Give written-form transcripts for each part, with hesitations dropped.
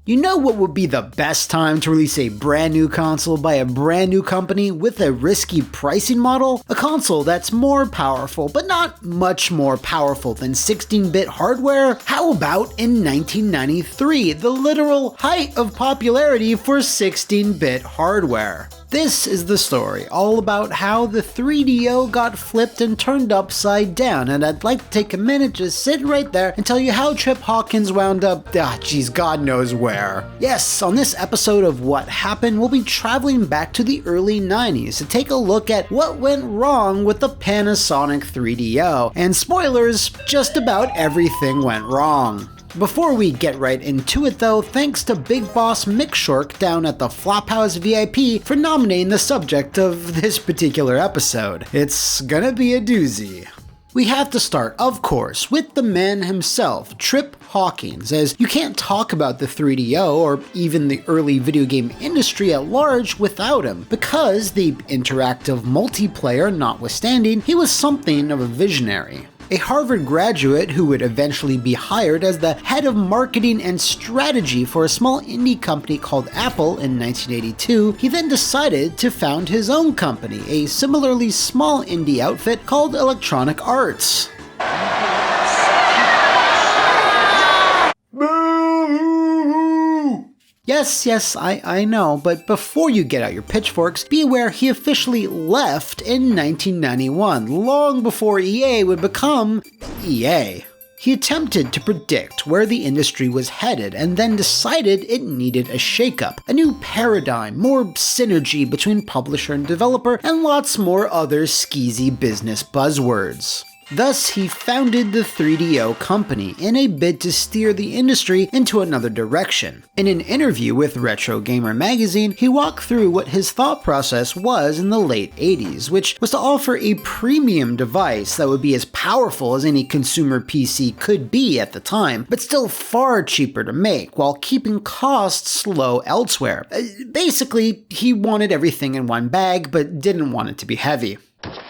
You know what would be the best time to release a brand new console by a brand new company with a risky pricing model? A console that's more powerful, but not much more powerful than 16-bit hardware? How about in 1993, the literal height of popularity for 16-bit hardware? This is the story, all about how the 3DO got flipped and turned upside down, and I'd like to take a minute, just sit right there, and tell you how Tripp Hawkins wound up, God knows where. Yes, on this episode of What Happened, we'll be traveling back to the early 90s to take a look at what went wrong with the Panasonic 3DO, and spoilers, just about everything went wrong. Before we get right into it though, thanks to Big Boss Mick Shork down at the Flophouse VIP for nominating the subject of this particular episode. It's gonna be a doozy. We have to start, of course, with the man himself, Tripp Hawkins, as you can't talk about the 3DO or even the early video game industry at large without him, because the interactive multiplayer notwithstanding, he was something of a visionary. A Harvard graduate who would eventually be hired as the head of marketing and strategy for a small indie company called Apple in 1982, he then decided to found his own company, a similarly small indie outfit called Electronic Arts. Yes, I know, but before you get out your pitchforks, be aware he officially left in 1991, long before EA would become EA. He attempted to predict where the industry was headed and then decided it needed a shakeup, a new paradigm, more synergy between publisher and developer, and lots more other skeezy business buzzwords. Thus, he founded the 3DO company in a bid to steer the industry into another direction. In an interview with Retro Gamer magazine, he walked through what his thought process was in the late 80s, which was to offer a premium device that would be as powerful as any consumer PC could be at the time, but still far cheaper to make, while keeping costs low elsewhere. Basically, he wanted everything in one bag, but didn't want it to be heavy.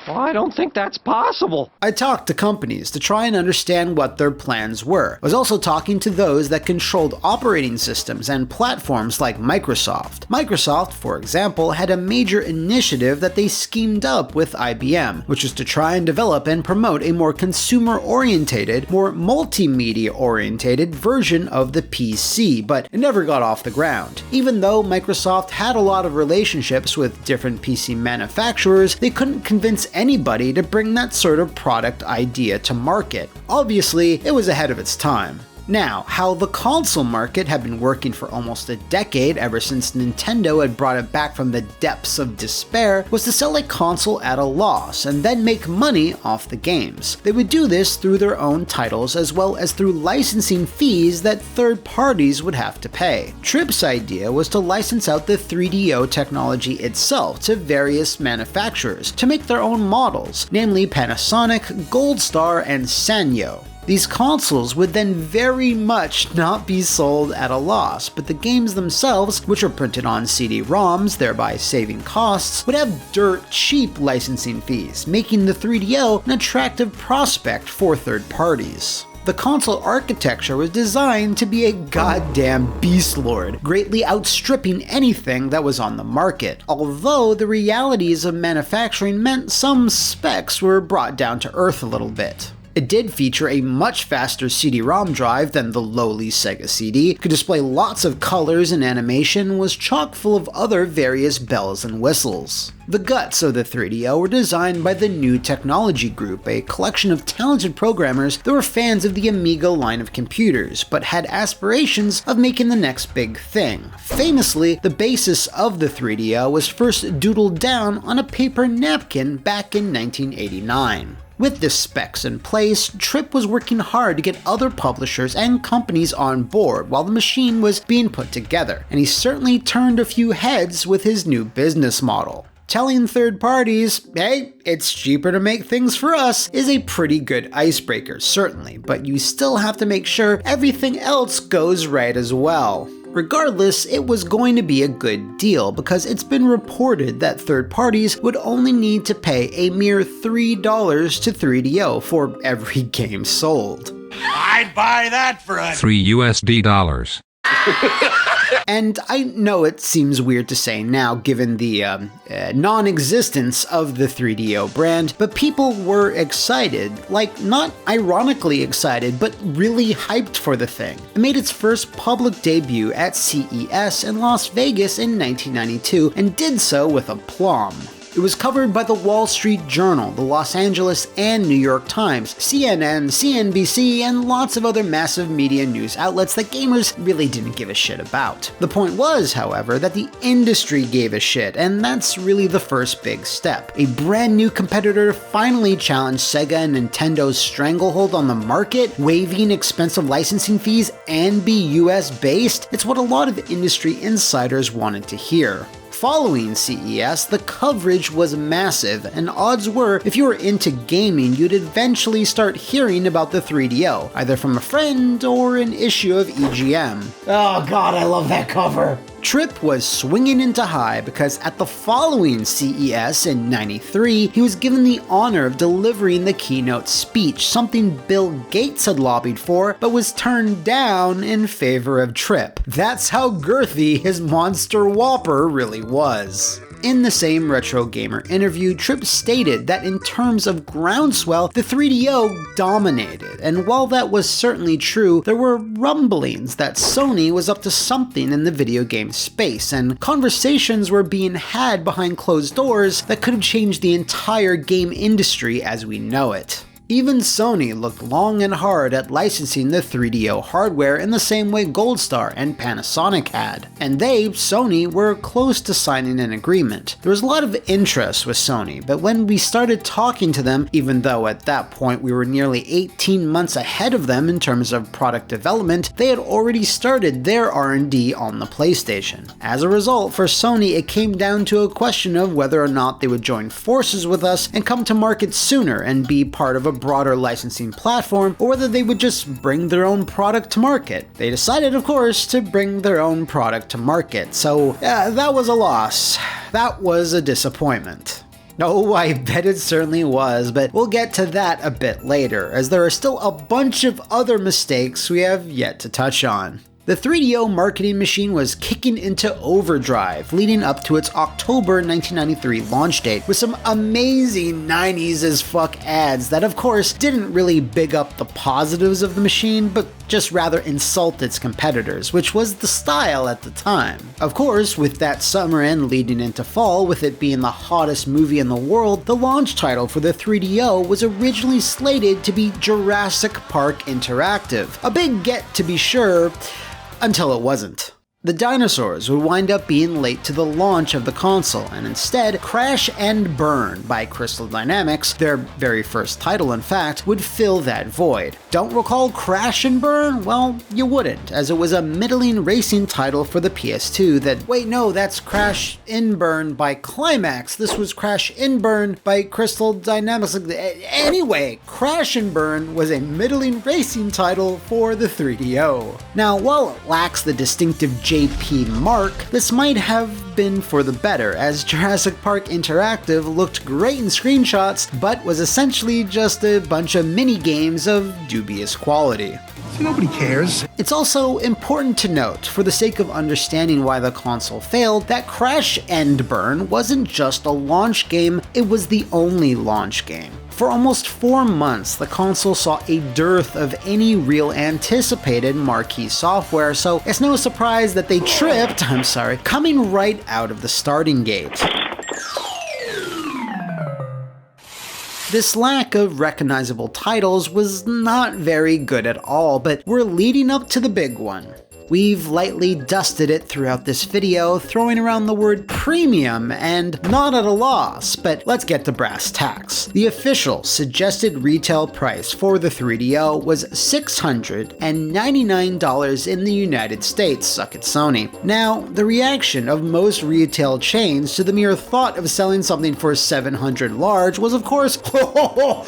Well, I don't think that's possible. I talked to companies to try and understand what their plans were. I was also talking to those that controlled operating systems and platforms like Microsoft. Microsoft, for example, had a major initiative that they schemed up with IBM, which was to try and develop and promote a more consumer-orientated, more multimedia-orientated version of the PC, but it never got off the ground. Even though Microsoft had a lot of relationships with different PC manufacturers, they couldn't convince anybody to bring that sort of product idea to market. Obviously, it was ahead of its time. Now, how the console market had been working for almost a decade, ever since Nintendo had brought it back from the depths of despair, was to sell a console at a loss and then make money off the games. They would do this through their own titles as well as through licensing fees that third parties would have to pay. Tripp's idea was to license out the 3DO technology itself to various manufacturers to make their own models, namely Panasonic, Gold Star, and Sanyo. These consoles would then very much not be sold at a loss, but the games themselves, which are printed on CD-ROMs, thereby saving costs, would have dirt cheap licensing fees, making the 3DO an attractive prospect for third parties. The console architecture was designed to be a goddamn beastlord, greatly outstripping anything that was on the market, although the realities of manufacturing meant some specs were brought down to earth a little bit. It did feature a much faster CD-ROM drive than the lowly Sega CD, could display lots of colors and animation, was chock full of other various bells and whistles. The guts of the 3DO were designed by the New Technology Group, a collection of talented programmers that were fans of the Amiga line of computers, but had aspirations of making the next big thing. Famously, the basis of the 3DO was first doodled down on a paper napkin back in 1989. With the specs in place, Tripp was working hard to get other publishers and companies on board while the machine was being put together, and he certainly turned a few heads with his new business model. Telling third parties, hey, it's cheaper to make things for us, is a pretty good icebreaker, certainly, but you still have to make sure everything else goes right as well. Regardless, it was going to be a good deal because it's been reported that third parties would only need to pay a mere $3 to 3DO for every game sold. I'd buy that for $3. And I know it seems weird to say now, given the non-existence of the 3DO brand, but people were excited, like not ironically excited, but really hyped for the thing. It made its first public debut at CES in Las Vegas in 1992, and did so with aplomb. It was covered by the Wall Street Journal, the Los Angeles and New York Times, CNN, CNBC, and lots of other massive media news outlets that gamers really didn't give a shit about. The point was, however, that the industry gave a shit, and that's really the first big step. A brand new competitor finally challenged Sega and Nintendo's stranglehold on the market, waiving expensive licensing fees, and be US based. It's what a lot of industry insiders wanted to hear. Following CES, the coverage was massive, and odds were, if you were into gaming, you'd eventually start hearing about the 3DO, either from a friend or an issue of EGM. Oh god, I love that cover! Tripp was swinging into high because at the following CES in '93, he was given the honor of delivering the keynote speech, something Bill Gates had lobbied for, but was turned down in favor of Tripp. That's how girthy his monster whopper really was. In the same Retro Gamer interview, Tripp stated that in terms of groundswell, the 3DO dominated, and while that was certainly true, there were rumblings that Sony was up to something in the video game space, and conversations were being had behind closed doors that could have changed the entire game industry as we know it. Even Sony looked long and hard at licensing the 3DO hardware in the same way Gold Star and Panasonic had, and they, Sony, were close to signing an agreement. There was a lot of interest with Sony, but when we started talking to them, even though at that point we were nearly 18 months ahead of them in terms of product development, they had already started their R&D on the PlayStation. As a result, for Sony it came down to a question of whether or not they would join forces with us and come to market sooner and be part of a broader licensing platform, or whether they would just bring their own product to market. They decided, of course, to bring their own product to market, so that was a loss. That was a disappointment. Oh, I bet it certainly was, but we'll get to that a bit later, as there are still a bunch of other mistakes we have yet to touch on. The 3DO marketing machine was kicking into overdrive, leading up to its October 1993 launch date, with some amazing 90s as fuck ads that of course didn't really big up the positives of the machine, but just rather insult its competitors, which was the style at the time. Of course, with that summer and leading into fall, with it being the hottest movie in the world, the launch title for the 3DO was originally slated to be Jurassic Park Interactive. A big get to be sure, until it wasn't. The dinosaurs would wind up being late to the launch of the console, and instead, Crash and Burn by Crystal Dynamics, their very first title in fact, would fill that void. Don't recall Crash and Burn? Well, you wouldn't, as it was a middling racing title for the PS2 that, wait no, that's Crash in Burn by Climax, this was Crash in Burn by Crystal Dynamics. Anyway, Crash and Burn was a middling racing title for the 3DO. Now, while it lacks the distinctive JP mark, this might have been for the better, as Jurassic Park Interactive looked great in screenshots, but was essentially just a bunch of mini-games of dubious quality. So nobody cares. It's also important to note, for the sake of understanding why the console failed, that Crash and Burn wasn't just a launch game, it was the only launch game. For almost 4 months, the console saw a dearth of any real anticipated marquee software, so it's no surprise that they tripped, coming right out of the starting gate. This lack of recognizable titles was not very good at all, but we're leading up to the big one. We've lightly dusted it throughout this video, throwing around the word premium and not at a loss, but let's get to brass tacks. The official suggested retail price for the 3DO was $699 in the United States, suck it Sony. Now, the reaction of most retail chains to the mere thought of selling something for $700 large was of course, oh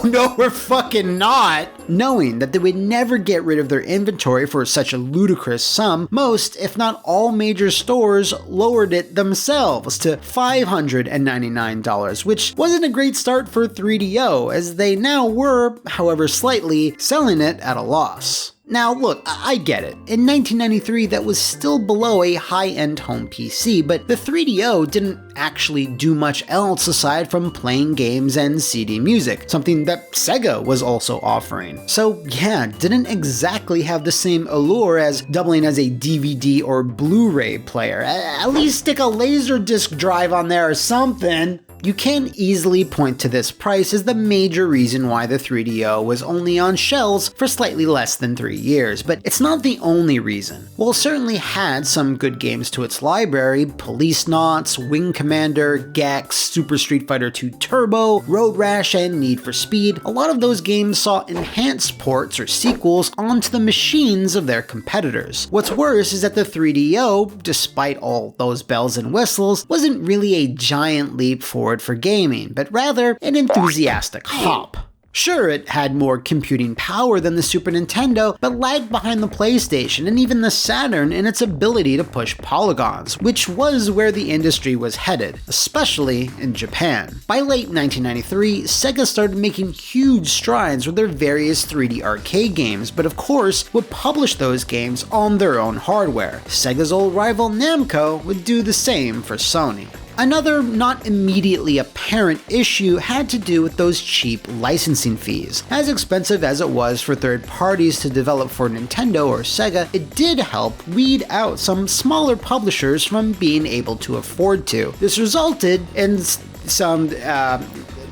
no, we're fucking not! Knowing that they would never get rid of their inventory for such a ludicrous sum, most, if not all major stores lowered it themselves to $599, which wasn't a great start for 3DO, as they now were, however slightly, selling it at a loss. Now look, I get it. In 1993 that was still below a high-end home PC, but the 3DO didn't actually do much else aside from playing games and CD music, something that Sega was also offering. So yeah, didn't exactly have the same allure as doubling as a DVD or Blu-ray player. At least stick a Laserdisc drive on there or something. You can easily point to this price as the major reason why the 3DO was only on shelves for slightly less than 3 years, but it's not the only reason. While it certainly had some good games to its library, Police Knots, Wing Commander, Gex, Super Street Fighter 2 Turbo, Road Rash, and Need for Speed, a lot of those games saw enhanced ports or sequels onto the machines of their competitors. What's worse is that the 3DO, despite all those bells and whistles, wasn't really a giant leap forward for gaming, but rather an enthusiastic hop. Sure, it had more computing power than the Super Nintendo, but lagged behind the PlayStation and even the Saturn in its ability to push polygons, which was where the industry was headed, especially in Japan. By late 1993, Sega started making huge strides with their various 3D arcade games, but of course would publish those games on their own hardware. Sega's old rival Namco would do the same for Sony. Another not immediately apparent issue had to do with those cheap licensing fees. As expensive as it was for third parties to develop for Nintendo or Sega, it did help weed out some smaller publishers from being able to afford to. This resulted in some,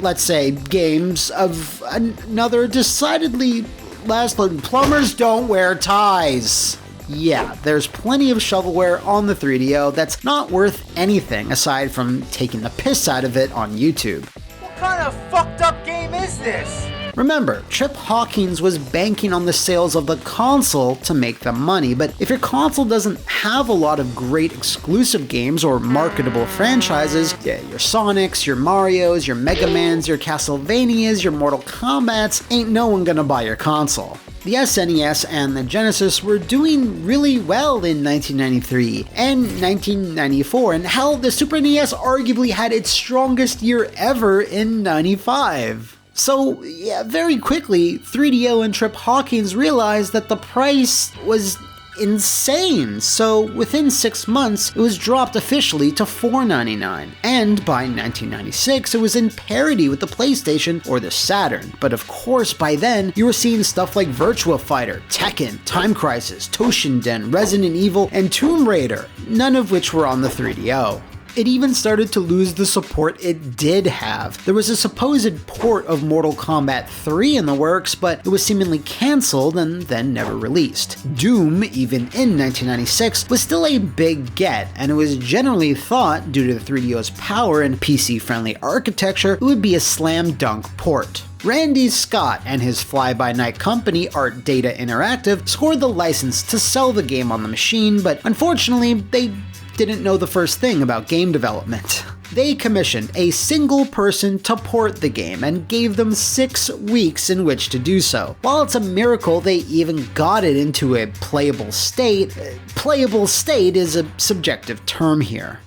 let's say, games of another decidedly less plumbers don't wear ties. Yeah, there's plenty of shovelware on the 3DO that's not worth anything aside from taking the piss out of it on YouTube. What kind of fucked up game is this? Remember, Tripp Hawkins was banking on the sales of the console to make the money, but if your console doesn't have a lot of great exclusive games or marketable franchises, yeah, your Sonics, your Marios, your Mega Mans, your Castlevanias, your Mortal Kombats, ain't no one gonna buy your console. The SNES and the Genesis were doing really well in 1993 and 1994, and hell, the Super NES arguably had its strongest year ever in 95. So yeah, very quickly, 3DO and Tripp Hawkins realized that the price was insane, so within 6 months it was dropped officially to $4.99, and by 1996 it was in parity with the PlayStation or the Saturn. But of course by then you were seeing stuff like Virtua Fighter, Tekken, Time Crisis, Toshinden, Resident Evil, and Tomb Raider, none of which were on the 3DO. It even started to lose the support it did have. There was a supposed port of Mortal Kombat 3 in the works, but it was seemingly cancelled and then never released. Doom, even in 1996, was still a big get, and it was generally thought, due to the 3DO's power and PC-friendly architecture, it would be a slam dunk port. Randy Scott and his fly-by-night company, Art Data Interactive, scored the license to sell the game on the machine, but unfortunately, they didn't know the first thing about game development. They commissioned a single person to port the game and gave them 6 weeks in which to do so. While it's a miracle they even got it into a playable state is a subjective term here.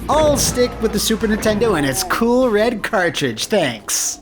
I'll stick with the Super Nintendo and its cool red cartridge, thanks.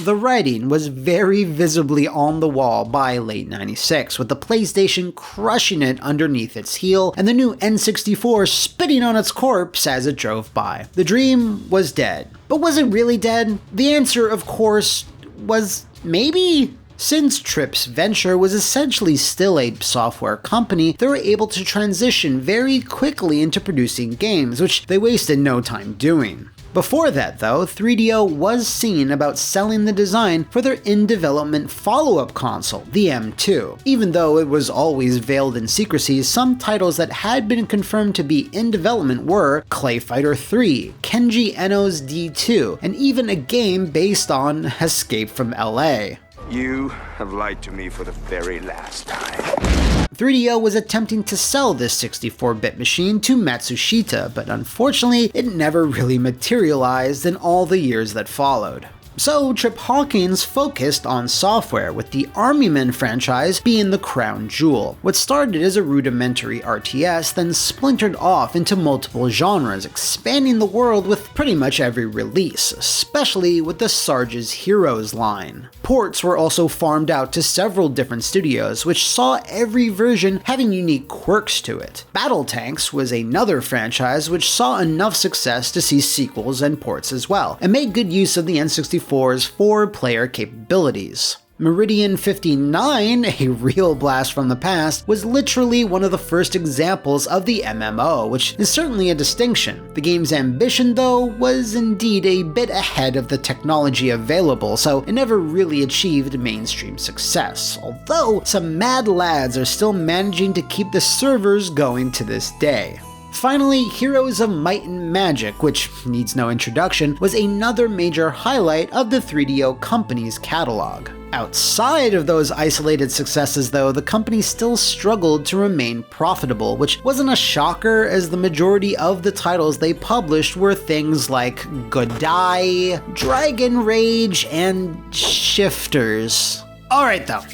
The writing was very visibly on the wall by late 96, with the PlayStation crushing it underneath its heel and the new N64 spitting on its corpse as it drove by. The dream was dead. But was it really dead? The answer, of course, was maybe. Since Tripp's venture was essentially still a software company, they were able to transition very quickly into producing games, which they wasted no time doing. Before that though, 3DO was seen about selling the design for their in-development follow-up console, the M2. Even though it was always veiled in secrecy, some titles that had been confirmed to be in development were Clay Fighter 3, Kenji Eno's D2, and even a game based on Escape from LA. You have lied to me for the very last time. 3DO was attempting to sell this 64-bit machine to Matsushita, but unfortunately, it never really materialized in all the years that followed. So Tripp Hawkins focused on software, with the Army Men franchise being the crown jewel. What started as a rudimentary RTS then splintered off into multiple genres, expanding the world with pretty much every release, especially with the Sarge's Heroes line. Ports were also farmed out to several different studios, which saw every version having unique quirks to it. Battle Tanks was another franchise which saw enough success to see sequels and ports as well, and made good use of the N64's 4-player capabilities. Meridian 59, a real blast from the past, was literally one of the first examples of the MMO, which is certainly a distinction. The game's ambition, though, was indeed a bit ahead of the technology available, so it never really achieved mainstream success, although some mad lads are still managing to keep the servers going to this day. Finally, Heroes of Might and Magic, which needs no introduction, was another major highlight of the 3DO company's catalog. Outside of those isolated successes though, the company still struggled to remain profitable, which wasn't a shocker as the majority of the titles they published were things like Godai, Dragon Rage, and Shifters. Alright though,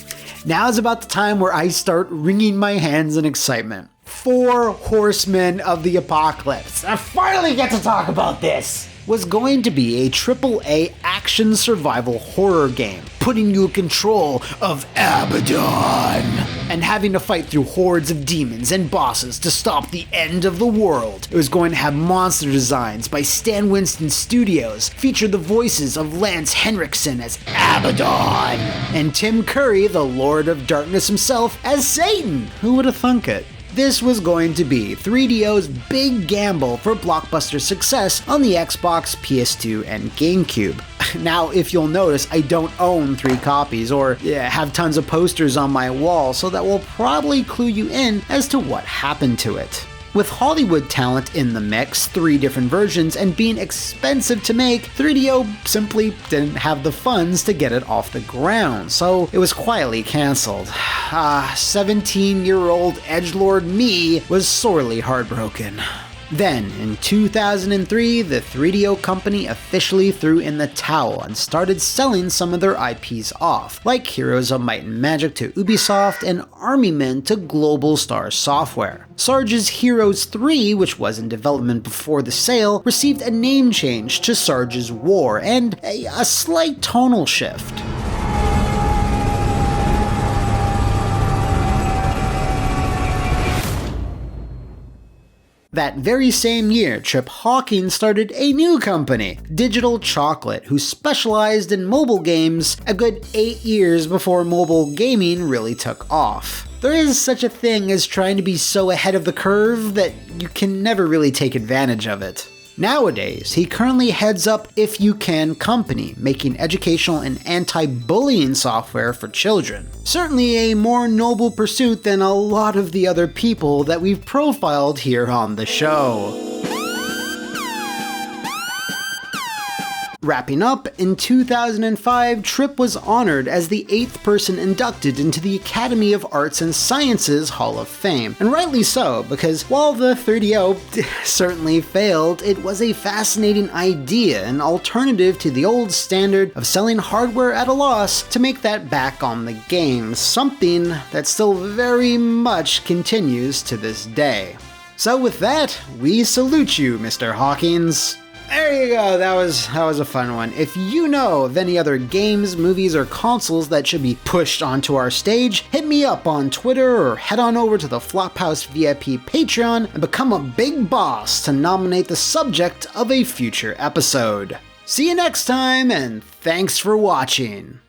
now's about the time where I start wringing my hands in excitement. 4 Horsemen of the Apocalypse. I finally get to talk about this! Was going to be a AAA action survival horror game, putting you in control of Abaddon, and having to fight through hordes of demons and bosses to stop the end of the world. It was going to have monster designs by Stan Winston Studios, feature the voices of Lance Henriksen as Abaddon, and Tim Curry, the Lord of Darkness himself, as Satan. Who would have thunk it? This was going to be 3DO's big gamble for blockbuster success on the Xbox, PS2, and GameCube. Now, if you'll notice, I don't own 3 copies or have tons of posters on my wall, so that will probably clue you in as to what happened to it. With Hollywood talent in the mix, 3 different versions, and being expensive to make, 3DO simply didn't have the funds to get it off the ground, so it was quietly cancelled. 17-year-old edgelord me was sorely heartbroken. Then, in 2003, the 3DO company officially threw in the towel and started selling some of their IPs off, like Heroes of Might and Magic to Ubisoft and Army Men to Global Star Software. Sarge's Heroes 3, which was in development before the sale, received a name change to Sarge's War and a slight tonal shift. That very same year, Tripp Hawkins started a new company, Digital Chocolate, who specialized in mobile games a good 8 years before mobile gaming really took off. There is such a thing as trying to be so ahead of the curve that you can never really take advantage of it. Nowadays, he currently heads up If You Can Company, making educational and anti-bullying software for children. Certainly a more noble pursuit than a lot of the other people that we've profiled here on the show. Wrapping up, in 2005, Tripp was honored as the 8th person inducted into the Academy of Arts and Sciences Hall of Fame. And rightly so, because while the 3DO certainly failed, it was a fascinating idea, an alternative to the old standard of selling hardware at a loss to make that back on the game, something that still very much continues to this day. So with that, we salute you, Mr. Hawkins. There you go, that was a fun one. If you know of any other games, movies, or consoles that should be pushed onto our stage, hit me up on Twitter or head on over to the Flophouse VIP Patreon and become a big boss to nominate the subject of a future episode. See you next time, and thanks for watching.